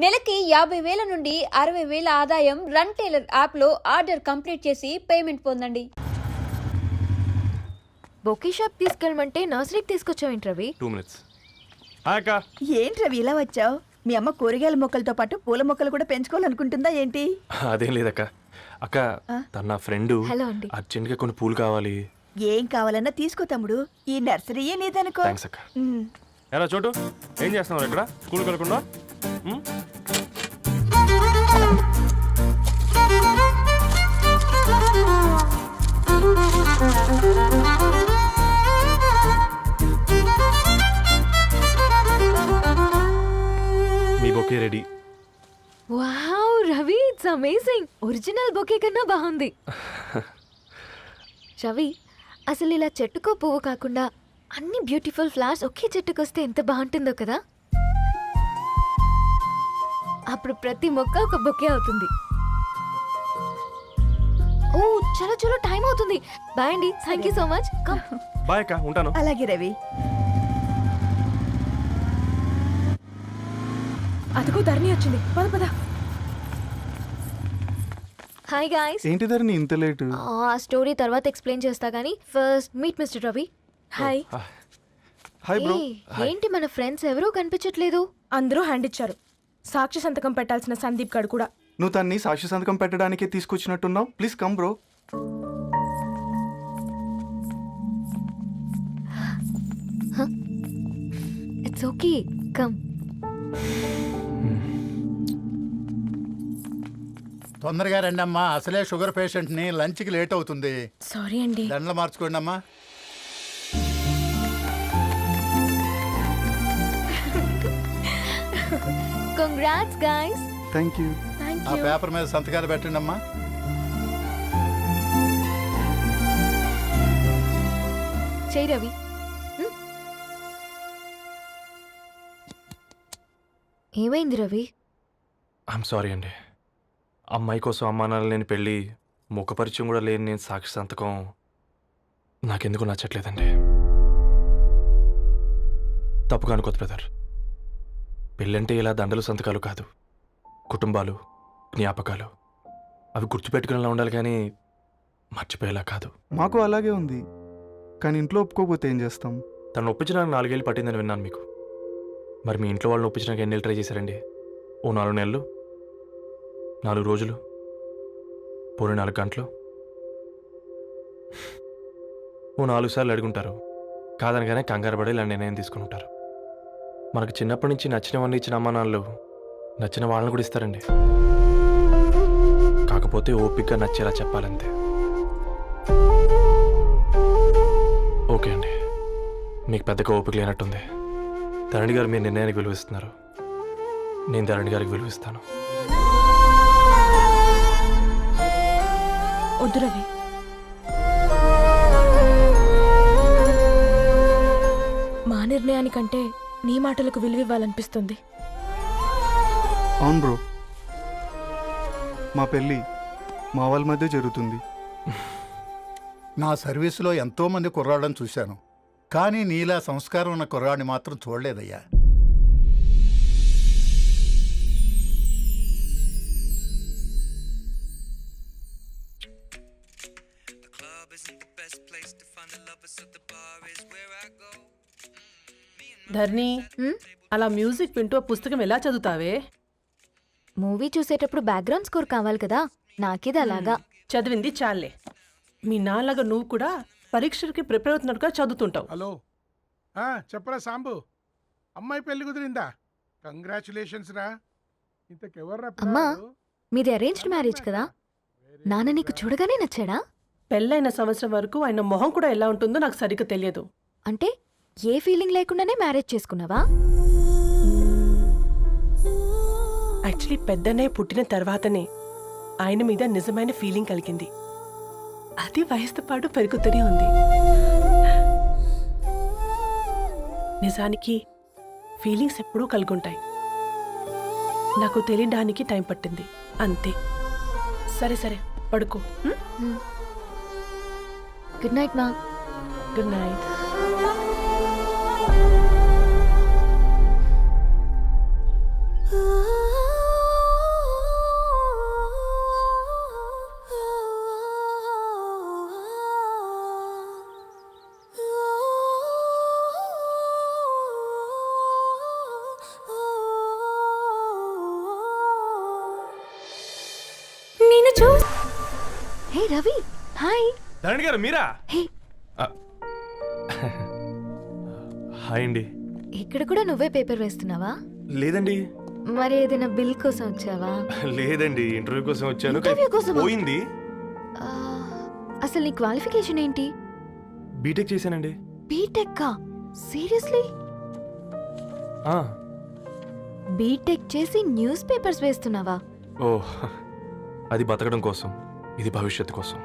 నెలకి 50,000 నుండి 60,000 ఆదాయం రన్ టైలర్ యాప్లో ఆర్డర్ కంప్లీట్ చేసి పేమెంట్ పొందండి. బొకే షాప్ తీసుకెళ్ళమంటే నర్సరీకి తీసుకొచ్చావేంటి రవి? 2 minutes. అక్క ఏంటి రవి ఇలా వచ్చావు? మీ అమ్మ కూరగాయల మొక్కలతో పాటు పూల మొక్కలు కూడా పెంచుకోవాలనుకుంటుందా ఏంటి? అదేం లేదక్క. అక్క తన నా ఫ్రెండ్ హలో అండి. అర్జెంట్గా కొన్ని పూలు కావాలి. ఏం కావాలన్నా తీసుకో తమ్ముడు, ఈ నర్సరీయే నీదనుకో. థ్యాంక్స్ అక్క. ఎలా చోటు ఏం చేస్తున్నావు ఇక్కడ స్కూల్కి వెళ్ళకుండా? మీ bouquet ready. Wow Ravi, it's amazing. Original bouquet కన్నా బాగుంది. రవి, అసలు ఇలా చెట్టుకో పువ్వు కాకుండా అన్ని బ్యూటిఫుల్ ఫ్లవర్స్ ఒకే చెట్టుకు వస్తే ఎంత బాగుంటుందో కదా. అప్పుడు ప్రతి మొక్క ఒక బొకే అవుతుంది. ఓ చలో చలో, టైం అవుతుంది. బాయ్ అండి, thank you so much. Bye అక్క, ఉంటాను. అలాగే రవి. అదిగో ధరణి వచ్చింది, పద పద. Hi guys. ఏంటి ధరణి ఇంత లేటు? ఆ స్టోరీ తర్వాత ఎక్స్ప్లెయిన్ చేస్తా గానీ first meet mister Ravi. Hi. Hi bro. ఏంటి మన ఫ్రెండ్స్ ఎవరూ కనిపించట్లేదు? అందరూ హ్యాండ్ ఇచ్చారు. సాక్షి సంతకం పెట్టాల్సిన సందీప్ గడు కూడా. నువ్వు తన్ని సాక్షి సంతకం పెట్టడానికే తీసుకొచ్చినట్టున్నావు. Please come bro. It's okay, come. తొందరగా రండి అమ్మా, అసలే షుగర్ పేషెంట్ని, లంచ్కి లేట్ అవుతుంది. సారీ అండి. దండలు మార్చుకోండి అమ్మా. Congrats guys. Thank you. ఆ పేపర్ మీద సంతకాలు పెట్టండి అమ్మా. చెయ్ రవి. ఏమైంది రవి? ఐఎమ్ సారీ అండి. అమ్మాయి కోసం అమ్మానాలు లేని పెళ్ళి, ముఖపరిచయం కూడా లేని నేను సాక్షి సంతకం నాకెందుకు నచ్చట్లేదండి. తప్పుగా అనుకోదు బ్రదర్. పెళ్ళంటే ఇలా దండలు సంతకాలు కాదు, కుటుంబాలు, జ్ఞాపకాలు. అవి గుర్తుపెట్టుకునేలా ఉండాలి కానీ మర్చిపోయేలా కాదు. మాకు అలాగే ఉంది, కానీ ఇంట్లో ఒప్పుకోకపోతే ఏం చేస్తాం? తను ఒప్పించడానికి 4 ఏళ్ళు పట్టిందని విన్నాను మీకు. మరి మీ ఇంట్లో వాళ్ళని ఒప్పించడానికి ఎన్ని ఏళ్ళు ట్రై చేశారండి? ఓ 4 నెలలు, 4 రోజులు, పోనీ 4 గంటలు, ఓ 4 సార్లు అడుగుంటారు. కాదనగానే కంగారు పడి ఇలా నిర్ణయం తీసుకుని ఉంటారు. మనకు చిన్నప్పటి నుంచి నచ్చినవన్నీ ఇచ్చిన అమ్మానాళ్ళు నచ్చిన వాళ్ళని కూడా ఇస్తారండి. కాకపోతే ఓపికగా నచ్చేలా చెప్పాలంతే. ఓకే అండి, మీకు పెద్దగా ఓపిక లేనట్టుంది. ధరణి గారు మీ నిర్ణయానికి విలువిస్తున్నారు, నేను ధరణి గారికి విలువిస్తాను. వద్దు రవి. మా నిర్ణయానికంటే నీ మాటలకు విలువివ్వాలనిపిస్తుంది. అవును బ్రో, మా పెళ్ళి మా వాళ్ళ మధ్య జరుగుతుంది. నా సర్వీసులో ఎంతోమంది కుర్రాళ్ళని చూశాను, కానీ నీలా సంస్కారం ఉన్న కుర్రాడిని మాత్రం చూడలేదయ్యా. ధర్ని, అలా మ్యూజిక్ వింటూ పుస్తకం ఎలా చదువుతావే? మూవీ చూసేటప్పుడు బ్యాక్గ్రౌండ్ స్కోర్ కావాలి కదా, నాకిది అలాగా. చదివింది చాలే. మీ నాన్నగా నువ్వు కూడా పరీక్షలకి ప్రిపేర్ అవుతున్నట్టుగా చదువుతుంటావు. హలో, చెప్పరా సాంబు, అమ్మాయి పెళ్లి కుదిరిందా? కంగ్రాచులేషన్స్ రా. ఇంతకెవర్రా? అమ్మా, మీది అరేంజ్డ్ మ్యారేజ్ కదా, నాన్న నీకు చూడగానే నచ్చాడా? పెళ్ళైన సంవత్సరం వరకు ఆయన మొహం కూడా ఎలా ఉంటుందో నాకు సరిగ్గా తెలియదు. అంటే ఏ ఫీలింగ్ లేకుండానే మ్యారేజ్ చేసుకున్నావా? యాక్చువల్లీ పెద్దనే పుట్టిన తర్వాతనే ఆయన మీద నిజమైన ఫీలింగ్ కలిగింది. అది వయసుతో పాటు పెరుగుతూనే ఉంది. నిజానికి ఫీలింగ్స్ ఎప్పుడూ కలుగుంటాయి. నాకు తెలియడానికి టైం పట్టింది అంతే. సరే సరే, పడుకో. గుడ్ నైట్ మా. Good night. Ah చూ. హే రవి, హాయ్. ధరణి గారు మీరా? హే, హాయ్ అండి. ఇక్కడ కూడా నువ్వే పేపర్ వేస్తున్నావా? లేదండి. మరి ఏదైనా బిల్ కోసం వచ్చావా? లేదండి, ఇంటర్వ్యూ కోసం వచ్చాను. ఇంటర్వ్యూ కోసమా? పోయింది. ఆ, అసలు నీ క్వాలిఫికేషన్ ఏంటి? బీటెక్ చేశానండి. బీటెక్? సీరియస్లీ? బీటెక్ చేసి న్యూస్ పేపర్స్ వేస్తున్నావా? ఓ, అది బతకడం కోసం, ఇది భవిష్యత్తు కోసం.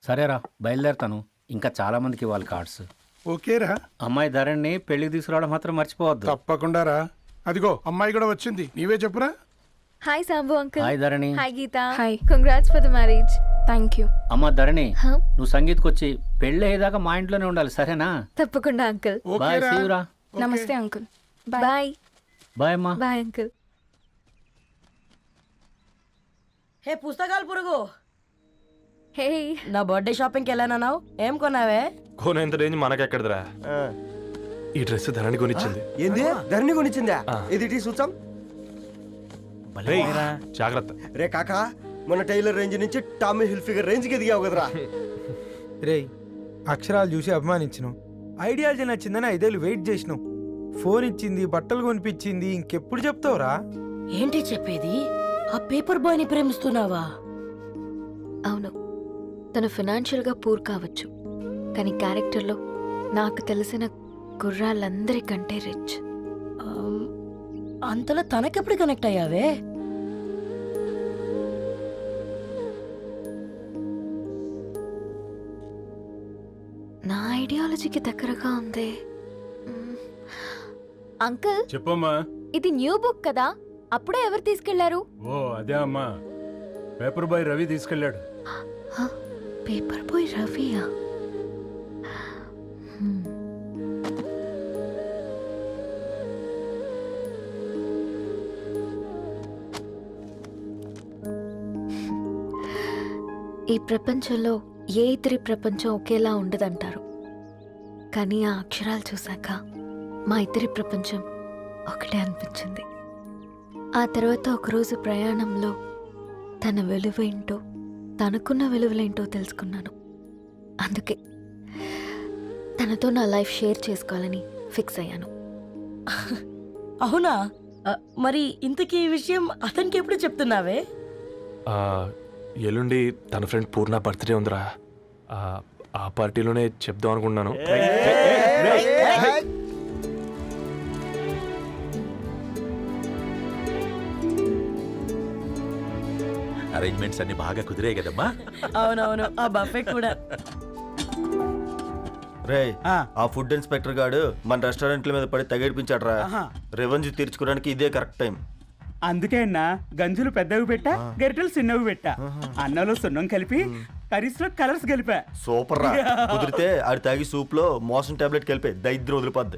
సరేరా, బయలుదేరుతాను. ఇంకా చాలా మందికి ఇవ్వాలి కార్డ్స్. ఓకేరా? అమ్మాయి ధరణి పెళ్లికి తీసుకురావడం మాత్రం మర్చిపోవద్దు. తప్పకుండా రా. అదిగో అమ్మాయి కూడా వచ్చింది, నీవే చెప్పురా. Hi Sambu uncle. Hi Dharani. Hi Geeta. Hi. Congrats for the marriage. Thank you. అమ్మ ధరణి, హా? నువ్వు సంగీత్కి వచ్చి పెళ్ళి అయ్యేదాకా మా ఇంట్లోనే ఉండాలి, సరేనా? తప్పకుండా అంకుల్. బాయ్, ఓకేరా? సీ యు రా. ఓకే. నమస్తే అంకుల్. బాయ్. బాయ్ అమ్మా. Bye uncle. హే పుస్తకాలు పురుగు, హే, నా బర్త్డే షాపింగ్కి వెళ్ళానన్నావు, ఏం కొన్నావే? కోనేంత రేంజ్ మనకెక్కడదిరా. ఈ డ్రెస్ ధరణి కొనిచ్చింది. ఏంది ధరణి కొనిచ్చిందా? ఆ. ఇది చూసాం. రేయ్, జాగ్రత్త. రే కాకా, మన టైలర్ రేంజ్ నుంచి టామీ హిల్ఫిగర్ రేంజ్కి ఎదిగావు కదరా. రేయ్, అక్షరాలు చూసి అభిమానించను, ఐడియాలజీ నచ్చిందని 5 ఏళ్ళు వెయిట్ చేసినావు. ఫోన్ ఇచ్చింది, బట్టలు కొనిపించింది, ఇంకెప్పుడు చెప్తావురా? ఏంటి చెప్పేది? ఆ పేపర్ బాయ్ని ప్రేమిస్తున్నావా? అవును, తను ఫినాన్షియల్గా పూర్ కావచ్చు, కానీ క్యారెక్టర్లో నాకు తెలిసిన కుర్రాళ్ళందరికంటే రిచ్. అంతలో తనకెప్పుడు కనెక్ట్ అయ్యావే? నా ఐడియాలజీకి దగ్గరగా ఉంది. అంకుల్, చెప్పమ్మా. ఇది న్యూ బుక్ కదా, అప్పుడే ఎవరు తీసుకెళ్లారు? ఓ అదే అమ్మా, పేపర్ బాయ్ రవి తీసుకెళ్ళాడు. పేపర్ బాయ్ రవియా? ఈ ప్రపంచంలో ఏ ఇతరి ప్రపంచం ఒకేలా ఉండదంటారు, కానీ ఆ అక్షరాలు చూశాక మా ఇతరి ప్రపంచం ఒకటే అనిపించింది. ఆ తర్వాత ఒకరోజు ప్రయాణంలో తన విలువేంటో, తనకున్న విలువలేంటో తెలుసుకున్నాను. అందుకే తనతో నా లైఫ్ షేర్ చేసుకోవాలని ఫిక్స్ అయ్యాను. అవునా? మరి ఇంతకీ ఈ విషయం అతనికి ఎప్పుడు చెప్తున్నావే? ఎల్లుండి తన ఫ్రెండ్ పూర్ణ బర్త్డే ఉందిరా. ఆ పార్టీలోనే చెప్దాం అనుకున్నాను. అరేంజ్మెంట్స్ అన్ని బాగా కుదిరే కదమ్మా. అవునవును, ఆ బఫే కూడా. రే, ఆ ఫుడ్ ఇన్స్పెక్టర్ గాడు మన రెస్టారెంట్ల మీద పడి తగేడిపించాడు రా. రెవెన్యూ తీర్చుకోవడానికి ఇదే కరెక్ట్ టైం. అందుకే అన్న గంజులు పెద్దవి పెట్టా, గరిటెలు చిన్నవి పెట్టా, అన్నంలో సున్నం కలిపి కర్రీస్ లో కలర్స్ కలిపా. సూపర్ రా. కుదిరితే ఆడి తాగి సూప్ లో మోషన్ టాబ్లెట్ కలిపే దరిద్రం వదిలిపోద్ది.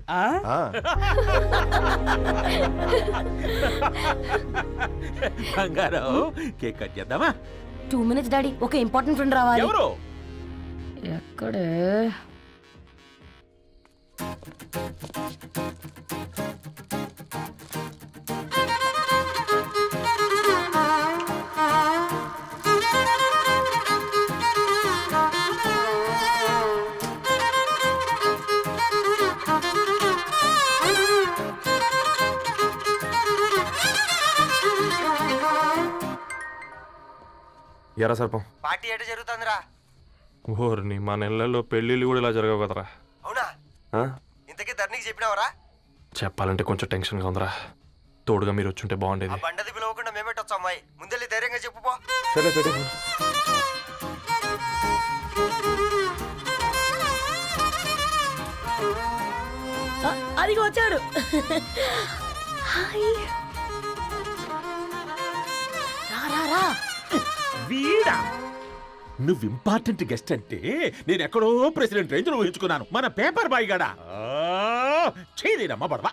కేక్ కట్ చేద్దామా? 2 minutes డాడీ, ఒక ఇంపార్టెంట్ ఫ్రెండ్ రావాలి. ఎవరు? ఎక్కడే? ఎరా సర్పం, పార్టీ ఎట జరుగుతుందిరా? ఓర్ని మా నెలల్లో పెళ్ళిళ్ళు కూడా ఇలా జరగవు కదరా. అవునా? ఇంతకీ ధరణికి చెప్పినావరా? చెప్పాలంటే కొంచెం టెన్షన్గా ఉందిరా. తోడుగా మీరు వచ్చుంటే బాగుండేది. బండది పిలవకుండా మేమేటొచ్చు అమ్మాయి, ముందెళ్ళి ధైర్యంగా చెప్పుపో. సరే పెట్టే. అదిగో వచ్చాడు. హాయ్. రా రా రా. వీడా? నువ్వు ఇంపార్టెంట్ గెస్ట్ అంటే నేను ఎక్కడో ప్రెసిడెంట్ రేంజ్ ఊహించుకున్నాను. మన పేపర్ బాయ్ గడా చేయలేనమ్మా బడవా.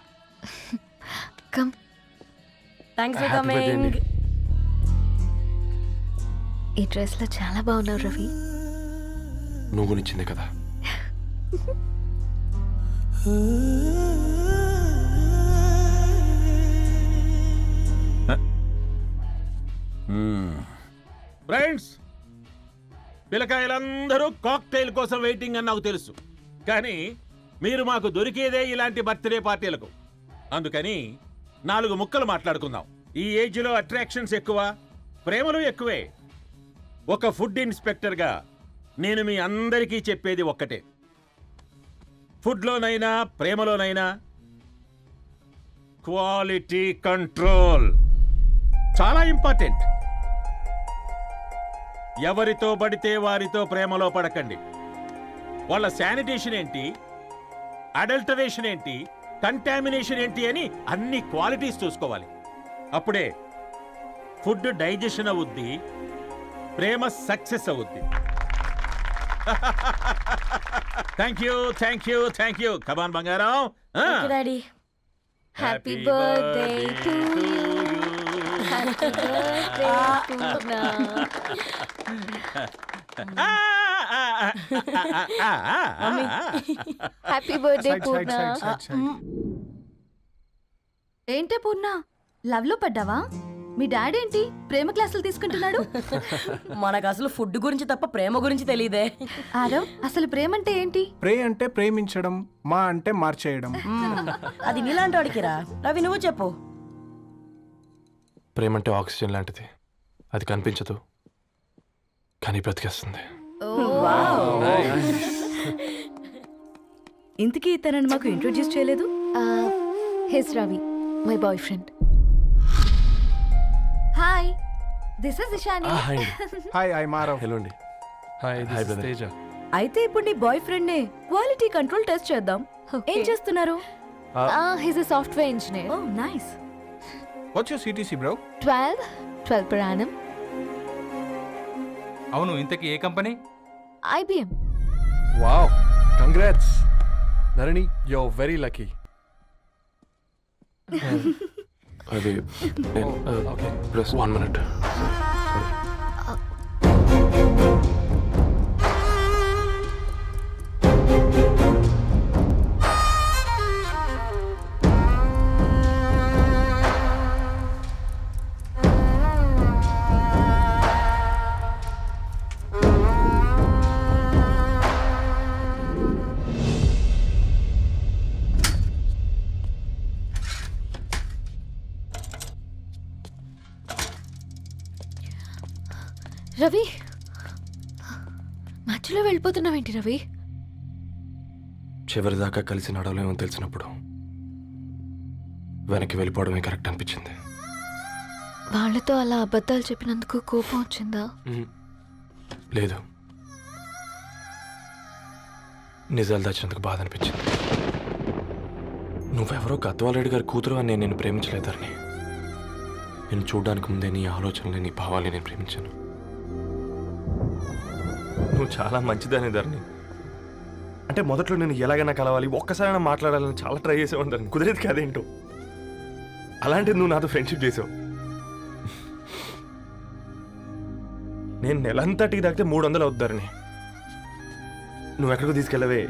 Come. Thanks for Happy birthday coming. అండి. ఈ డ్రెస్ లో చాలా బాగున్నావు రవి. నువ్వు గురించిందే కదా. ఫ్రెండ్స్, పిల్లకాయలందరూ కాక్టైల్ కోసం వెయిటింగ్ అని నాకు తెలుసు, కానీ మీరు మాకు దొరికేదే ఇలాంటి బర్త్డే పార్టీలకు. అందుకని 4 ముక్కలు మాట్లాడుకుందాం. ఈ ఏజ్లో అట్రాక్షన్స్ ఎక్కువ, ప్రేమలు ఎక్కువే. ఒక ఫుడ్ ఇన్స్పెక్టర్గా నేను మీ అందరికీ చెప్పేది ఒక్కటే: ఫుడ్లోనైనా ప్రేమలోనైనా క్వాలిటీ కంట్రోల్ చాలా ఇంపార్టెంట్. ఎవరితో పడితే వారితో ప్రేమలో పడకండి. వాళ్ళ శానిటేషన్ ఏంటి, అడల్టరేషన్ ఏంటి, కంటామినేషన్ ఏంటి అని అన్ని క్వాలిటీస్ చూసుకోవాలి. అప్పుడే ఫుడ్ డైజెషన్ అవుద్ది, ప్రేమ సక్సెస్ అవుద్ది. Thank you, thank you, thank you. Come on బంగారం. Daddy happy birthday to you. Happy birthday Purna. Happy birthday Purna. ఏంటే పూర్ణ, లవ్ లో పడ్డావా? మీ డాడీ ఏంటి ప్రేమ క్లాసులు తీసుకుంటున్నాడు? మనకు అసలు ఫుడ్ గురించి తప్ప ప్రేమ గురించి తెలియదే. ఆరవ్, అసలు ప్రేమ అంటే ఏంటి? ప్రే అంటే ప్రేమించడం, మా అంటే మార్చేయడం. అది నీలాంటి వాడికిరా. రవి నువ్వు చెప్పు. ప్రేమ అంటే ఆక్సిజన్ లాంటిది. అది కనిపించదు, కానీ బ్రతికేస్తుంది. ఇంతకీ తనని మాకు ఇంట్రొడ్యూస్ చేయలేదు. He's Ravi, my boyfriend. Hi, this is Ishani. Hi, I Maarav. Hello అండి. Hi brother. తేజ. అయితే ఇప్పుడు నీ బాయ్ ఫ్రెండ్ నే క్వాలిటీ కంట్రోల్ టెస్ట్ చేద్దాం. ఏం చేస్తున్నారు? He's a software engineer. Oh nice. What's your CTC bro? 12 per annum. అవును, ఇంతకీ ఏ company? IBM. Wow, congrats Dharani, you are very lucky. అది ఓకే, ప్లస్ 1 minute. రవి, మధ్యలో వెళ్ళిపోతున్నావేంటి రవి? చివరిదాకా కలిసి నడవలేమో తెలిసినప్పుడు వెనక్కి వెళ్ళిపోవడమే కరెక్ట్ అనిపించింది. వాళ్ళతో అలా అబద్ధాలు చెప్పినందుకు కోపం వచ్చిందా? లేదు, నిజాలు దాచినందుకు బాధ అనిపించింది. నువ్వెవరో గద్వాలరెడ్డి గారి కూతురు అని నేను ప్రేమించలేదని. నేను చూడడానికి ముందే నీ ఆలోచనలు, నీ భావాలని నేను ప్రేమించాను. నువ్వు చాలా మంచిదనే ధరణి. అంటే మొదట్లో నేను ఎలాగైనా కలవాలి, ఒక్కసారైనా మాట్లాడాలని చాలా ట్రై చేసేవాడిని ధరణి. కుదిరేది కాదేంటో. అలాంటిది నువ్వు నాతో ఫ్రెండ్షిప్ చేసావు. నేను నెలంతటికి తాకితే 300 అవుతారని. నువ్వు ఎక్కడికో తీసుకెళ్ళవే,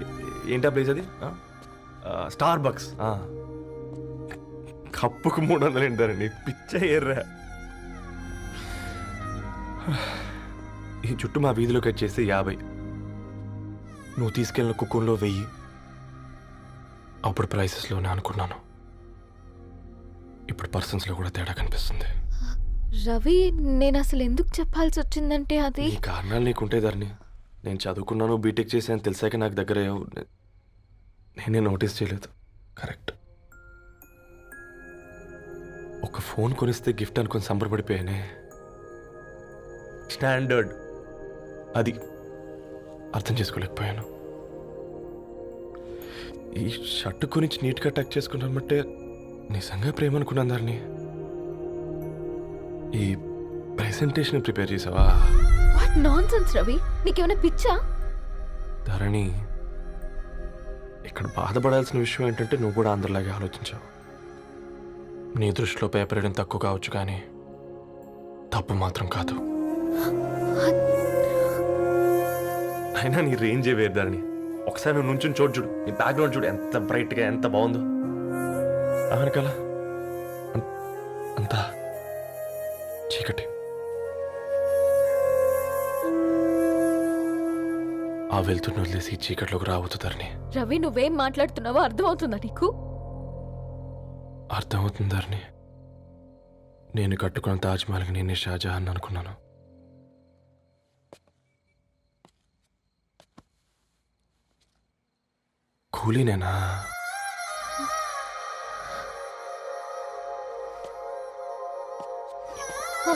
ఏంటా ప్లేస్ అది? Star bucks. కప్పుకు 300 ఏంటారండి, పిచ్చ ఎర్రా. ఈ చుట్టూ మా వీధిలో కట్ చేస్తే 50. నువ్వు తీసుకెళ్ళిన కుక్కర్లో 1000. అప్పుడు ప్రైసెస్లోనే అనుకున్నాను, ఇప్పుడు పర్సన్స్లో కూడా తేడా కనిపిస్తుంది. రవి, నేను అసలు ఎందుకు చెప్పాల్సి వచ్చిందంటే అది ఈ కారణాలు నీకుంటే ధరణి. నేను చదువుకున్నాను, బీటెక్ చేశాను తెలిసాక నాకు దగ్గర నేనే నోటీస్ చేయలేదు. కరెక్ట్. ఒక ఫోన్ కొనిస్తే గిఫ్ట్ అనుకొని సంబరపడిపోయానే. స్టాండర్డ్ అది అర్థం చేసుకోలేకపోయాను. ఈ షర్టు గురించి నీట్గా టచ్ చేసుకున్నామంటే నిజంగా ప్రేమ అనుకున్నాను దాన్ని. ఈ ప్రెజెంటేషన్ ప్రిపేర్ చేసావా? వాట్ నాన్సెన్స్ రవి, నీకేమైనా పిచ్చా? ధరణి, ఇక్కడ బాధపడాల్సిన విషయం ఏంటంటే నువ్వు కూడా అందరిలాగే ఆలోచించావు. నీ దృష్టిలో పేపర్ వేయడం తక్కువ కావచ్చు, కానీ తప్పు మాత్రం కాదు. అయినా నీ రేంజే వేరు ధరణి. ఒకసారి నువ్వు నుంచుని చూడు, నీ బ్యాక్గ్రౌండ్ చూడు, ఎంత బ్రైట్గా ఎంత బాగుందో. వెనకాల అంతా చీకటి. ఆ వెళ్తున్న వదిలేసి ఈ చీకట్లోకి రావద్దు ధరణి. రవి నువ్వేం మాట్లాడుతున్నావో అర్థమవుతుందా నీకు? అర్థమవుతుంది ధరణి. నేను కట్టుకున్న తాజ్మహల్కి నేనే షాజహాన్ అనుకున్నాను. కూలీనేనా? హ,